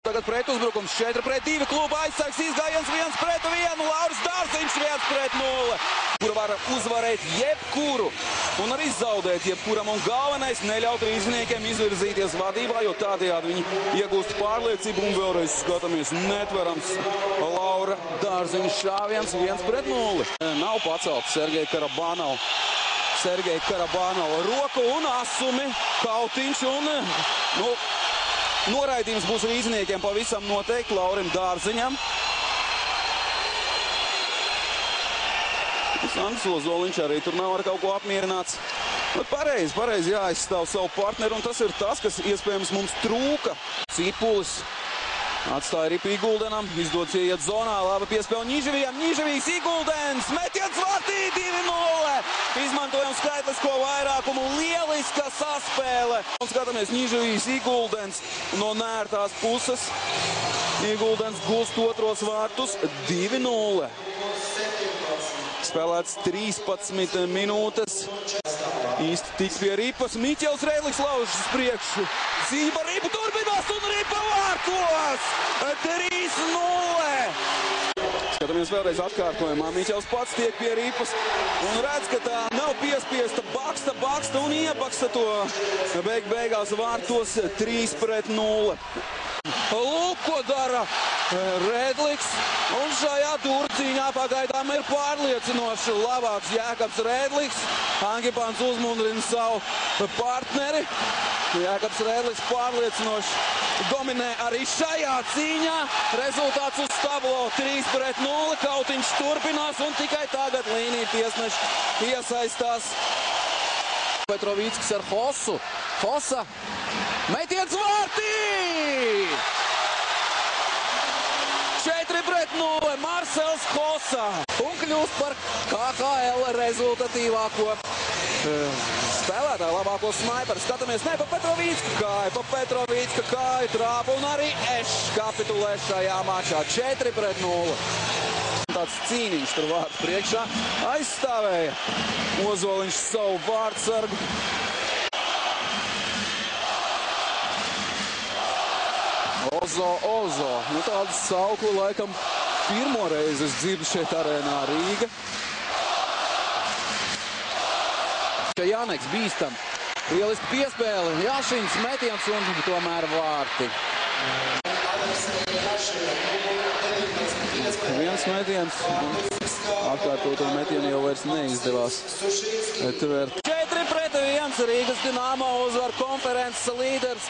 Tagad pretuzbrukums 4-2 kluba aizsargs izgājiens 1-1. Lauris Dārziņš 1-0, kura var uzvarēt jebkuru un arī zaudēt jebkuram. Un galvenais neļaut rīzniekiem izvirzīties vadībā, jo tādējādi viņi iegūst pārliecību. Un vēlreiz skatāmies netverams Laura Dārziņa šāviens 1-0. Nav pacelts Sergeja Karabānova roku un asumi Kautiņš un noraidījums būs rīzniekiem pavisam noteikti Laurim Dārziņam. Sandis Ozoliņš arī tur nav ar kaut ko apmierināts. Bet pareizi jāizstāv savu partneru, un tas ir tas, kas iespējams mums trūka. Cipulis atstāja ripu Iguldenam, izdodas ieiet zonā, laba piespēle Niževijam, Niževijs Iguldens, metiens vārtī 2-0. Izmantojam skaitlisko vairākumu, lieliska saspēle. Un skatāmies Niževijs Iguldens no nērtās puses. Iguldens gulst otros vārtus 2-0. Spēlēts 13 minūtes. Īsti tik pie ripas. Miķels Rēdliks laužas uz priekšu. Cība ripa turpinās un ripa vārtos. 3-0. Skatāmies vēlreiz atkārtojumā. Miķels pats tiek pie ripas un redz, ka tā nav piespiesta. Baksta un iebaksta to. Beigās vārtos 3-0. Lūk, ko dara Rēdliks, un šajā durcīņā pagaidām ir pārliecinoši labāks Jēkabs Rēdliks. Angipāns uzmundrina savu partneri. Jēkabs Rēdliks pārliecinoši dominē arī šajā cīņā. Rezultāts uz tablo 3-0. Kautiņš turpinās un tikai tagad līnija tiesneši iesaistās. Petrovīckis ar Hosu. Hosa. Metiens vārtī! 4-0. Marcels Hosa. Un kļūst par KHL rezultatīvāko spēlētāju, labāko snaiperu. Skatāmies, ne pa Petrovīcka kāju trāpa un arī Ešs kapitulē šajā mačā. 4-0. Tāds cīniņš tur vārtu priekšā. Aizstāvēja Ozoliņš savu vārtsargu. Ozo. Nu tādu sauklu laikam pirmo reizi es dzirdu šeit arēnā Rīga. Janeks bīstam. Lieliski piespēle. Jašins metiens un tomēr vārti. Viens metiens. Atkārtoto metienu jau vairs neizdevās tvert. 4-1. Rīgas Dinamo uzvar konferences līderis.